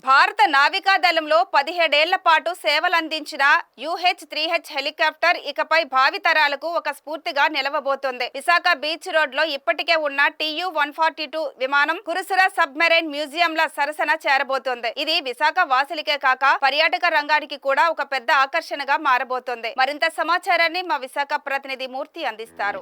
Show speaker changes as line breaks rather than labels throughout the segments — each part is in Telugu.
భారత నావికాదళంలో 17 ఏళ్ల పాటు సేవలందించిన UH-3H హెలికాప్టర్ ఇకపై భావితరాలకు ఒక స్ఫూర్తిగా నిలవబోతోంది. విశాఖ బీచ్ రోడ్ లో ఇప్పటికే ఉన్న TU-142 విమానం కురుసురా సబ్మెరైన్ మ్యూజియంల సరసన చేరబోతోంది. ఇది విశాఖ వాసులకే కాక పర్యాటక రంగానికి కూడా ఒక పెద్ద ఆకర్షణగా మారబోతోంది. మరింత సమాచారాన్ని మా విశాఖ ప్రతినిధి మూర్తి అందిస్తారు.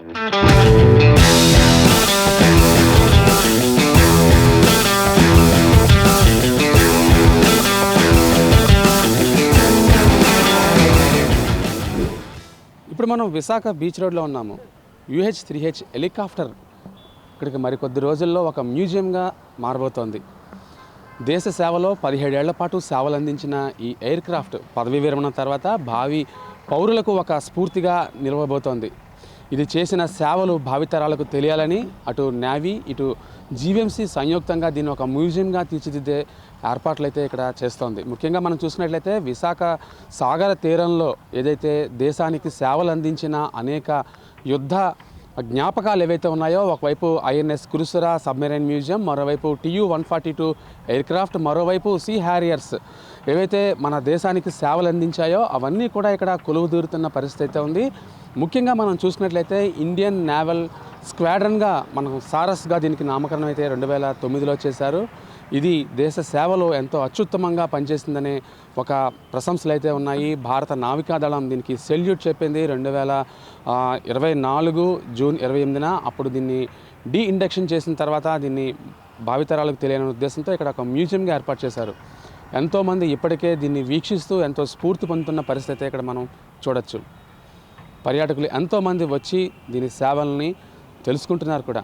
ఇప్పుడు మనం విశాఖ బీచ్ రోడ్లో ఉన్నాము. UH-3H హెలికాప్టర్ ఇక్కడికి మరికొద్ది రోజుల్లో ఒక మ్యూజియంగా మారబోతోంది. దేశ సేవలో 17 ఏళ్ల పాటు సేవలు అందించిన ఈ ఎయిర్ క్రాఫ్ట్ పదవీ విరమణ తర్వాత భావి పౌరులకు ఒక స్ఫూర్తిగా నిలవబోతోంది. ఇది చేసిన సేవలు భావితరాలకు తెలియాలని అటు నేవీ ఇటు GVMC సంయుక్తంగా దీన్ని ఒక మ్యూజియంగా తీర్చిదిద్దే ఏర్పాట్లు అయితే ఇక్కడ చేస్తోంది. ముఖ్యంగా మనం చూసినట్లయితే విశాఖ సాగర తీరంలో ఏదైతే దేశానికి సేవలు అందించిన అనేక యుద్ధ జ్ఞాపకాలు ఏవైతే ఉన్నాయో, ఒకవైపు INS కురుసురా సబ్మెరైన్ మ్యూజియం, మరోవైపు TU-142 ఎయిర్క్రాఫ్ట్, మరోవైపు సీ హ్యారియర్స్ ఏవైతే మన దేశానికి సేవలు అందించాయో అవన్నీ కూడా ఇక్కడ కొలువుదీరుతున్న పరిస్థితి అయితే ఉంది. ముఖ్యంగా మనం చూసినట్లయితే ఇండియన్ నేవల్ స్క్వాడ్రన్గా మనం సారస్గా దీనికి నామకరణం అయితే 2009లో చేశారు. ఇది దేశ సేవలో ఎంతో అత్యుత్తమంగా పనిచేసిందనే ఒక ప్రశంసలు అయితే ఉన్నాయి. భారత నావికాదళం దీనికి సెల్యూట్ చెప్పింది 2024 జూన్ 28న. అప్పుడు దీన్ని ఇండక్షన్ చేసిన తర్వాత దీన్ని భావితరాలకు తెలియని ఉద్దేశంతో ఇక్కడ ఒక మ్యూజియంగా ఏర్పాటు చేశారు. ఎంతోమంది ఇప్పటికే దీన్ని వీక్షిస్తూ ఎంతో స్ఫూర్తి పొందుతున్న పరిస్థితి ఇక్కడ మనం చూడొచ్చు. పర్యాటకులు ఎంతోమంది వచ్చి దీని సేవల్ని తెలుసుకుంటున్నారు కూడా.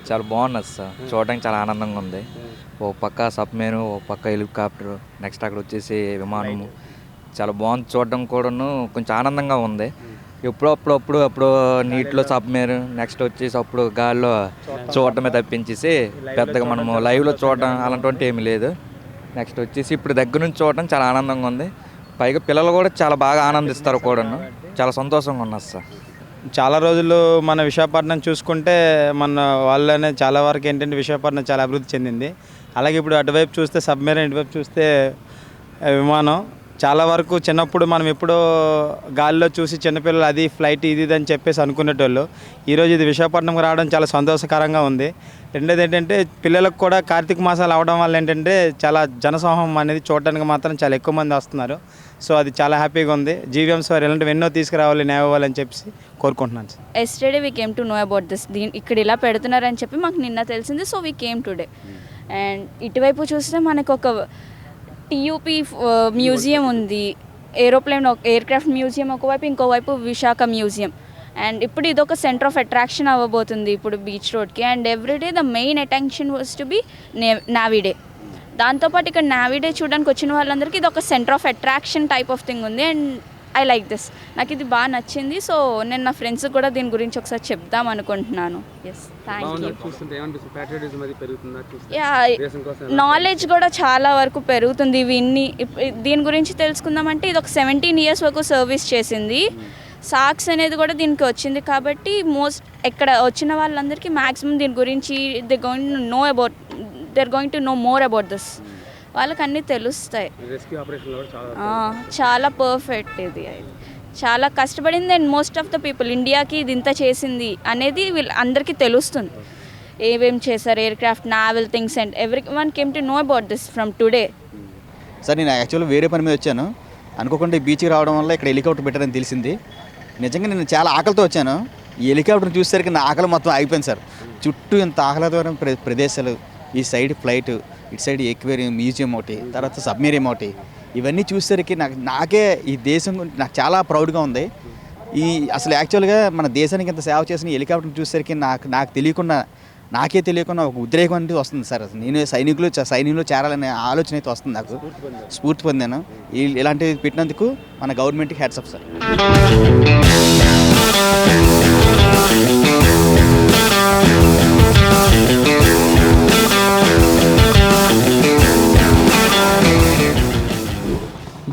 చాలా బాగున్నది సార్, చూడడానికి చాలా ఆనందంగా ఉంది. ఓ పక్క సబ్మెరైన్, ఓ పక్క హెలికాప్టర్, నెక్స్ట్ అక్కడ వచ్చేసి విమానము చాలా బాగుంది. చూడడం కూడాను కొంచెం ఆనందంగా ఉంది. అప్పుడు నీటిలో సబ్మెరైన్, నెక్స్ట్ వచ్చేసి అప్పుడు గాల్లో చూడటమే తప్పించేసి పెద్దగా మనము లైవ్లో చూడడం అలాంటి ఏమీ లేదు. నెక్స్ట్ వచ్చేసి ఇప్పుడు దగ్గర నుంచి చూడడం చాలా ఆనందంగా ఉంది. పైగా పిల్లలు కూడా చాలా బాగా ఆనందిస్తారు కూడాను. చాలా సంతోషంగా ఉన్నది సార్.
చాలా రోజులు మన విశాఖపట్నం చూసుకుంటే మన వాళ్ళనే చాలా వరకు ఏంటంటే విశాఖపట్నం చాలా అభివృద్ధి చెందింది. అలాగే ఇప్పుడు అటువైపు చూస్తే సబ్మెరైన్, ఇటువైపు చూస్తే విమానం. చాలా వరకు చిన్నప్పుడు మనం ఎప్పుడో గాలిలో చూసి చిన్నపిల్లలు అది ఫ్లైట్ ఇది అని చెప్పేసి అనుకునేటోళ్ళు. ఈరోజు ఇది విశాఖపట్నంకి రావడం చాలా సంతోషకరంగా ఉంది. రెండోది ఏంటంటే పిల్లలకు కూడా కార్తీక మాసాలు అవడం వల్ల ఏంటంటే చాలా జనసమూహం అనేది చూడడానికి మాత్రం చాలా ఎక్కువ మంది వస్తున్నారు. సో అది చాలా హ్యాపీగా ఉంది. GVMC వారు ఇలాంటివి ఎన్నో తీసుకురావాలి, నేవ్వాలని చెప్పి కోరుకుంటున్నాను sir.
Yesterday we came to know about this. ఇక్కడ ఇలా పెడుతున్నారని చెప్పి మాకు నిన్న తెలిసింది. So we came today. And ఇటువైపు చూస్తే మనకు ఒక TUP మ్యూజియం ఉంది, ఎయిర్క్రాఫ్ట్ మ్యూజియం ఒకవైపు, ఇంకోవైపు విశాఖ మ్యూజియం. అండ్ ఇప్పుడు ఇది ఒక సెంటర్ ఆఫ్ అట్రాక్షన్ అవ్వబోతుంది ఇప్పుడు బీచ్ రోడ్కి. And everyday the main attention was to be navy day. దాంతోపాటు ఇక్కడ నావీ డే చూడడానికి వచ్చిన వాళ్ళందరికీ ఇది ఒక centre of attraction type of thing ఉంది. And I like this. నాకు ఇది బాగా నచ్చింది. సో నేను నా ఫ్రెండ్స్కి కూడా దీని గురించి ఒకసారి చెప్దాం అనుకుంటున్నాను. Yes, thank you. నాలెడ్జ్ కూడా చాలా వరకు పెరుగుతుంది. దీని గురించి తెలుసుకుందామంటే ఇది ఒక 17 years వరకు సర్వీస్ చేసింది. సాక్స్ అనేది కూడా దీనికి వచ్చింది కాబట్టి ఇక్కడ వచ్చిన వాళ్ళందరికీ మ్యాక్సిమం దీని గురించి they going to know more about this. వాళ్ళకి అన్నీ తెలుస్తాయి. చాలా పర్ఫెక్ట్. ఇది చాలా కష్టపడింది. And most of the people ఇండియాకి ఇది ఇంత చేసింది అనేది అందరికీ తెలుస్తుంది. ఏమేమి చేశారు aircraft, naval things, and everyone came to know about this from today.
Sir నేను యాక్చువల్గా వేరే పని మీద వచ్చాను. అనుకోకుండా ఈ బీచ్కి రావడం వల్ల ఇక్కడ హెలికాప్టర్ పెట్టారని తెలిసింది. నిజంగా నేను చాలా ఆకలితో వచ్చాను. ఈ హెలికాప్టర్ని చూసేసరికి నా ఆకలి మొత్తం ఆగిపోయింది సార్. చుట్టూ ఇంత ఆహ్లాదకరమైన ప్రదేశాలు, ఈ సైడ్ ఫ్లైట్, ఇటు సైడ్ ఎక్వేరియం మ్యూజియం ఒకటి, తర్వాత సబ్మెరీన్ ఒకటి, ఇవన్నీ చూసేసరికి నాకే ఈ దేశం నాకు చాలా ప్రౌడ్గా ఉంది. అసలు యాక్చువల్గా మన దేశానికి ఇంత సేవ చేసిన ఈ హెలికాప్టర్ని చూసేసరికి నాకే తెలియకుండా ఒక ఉద్రేకం అనేది వస్తుంది సార్. నేను సైనికులు చేరాలనే ఆలోచన అయితే వస్తుంది. నాకు స్ఫూర్తి పొందాను. ఇలాంటివి పెట్టినందుకు మన గవర్నమెంట్కి హ్యాట్స్ ఆఫ్ సార్.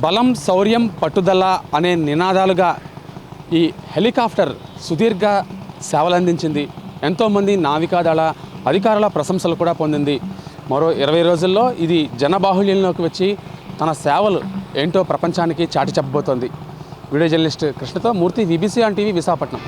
బలం, శౌర్యం, పట్టుదల అనే నినాదాలుగా ఈ హెలికాప్టర్ సుదీర్ఘ సేవలందించింది. ఎంతోమంది నావికాదళ అధికారుల ప్రశంసలు కూడా పొందింది. మరో 20 రోజుల్లో ఇది జనబాహుళ్యంలోకి వచ్చి తన సేవలు ఏంటో ప్రపంచానికి చాటి చెప్పబోతోంది. వీడియో జర్నలిస్ట్ కృష్ణతో Murthy, VBC on TV, Visakhapatnam.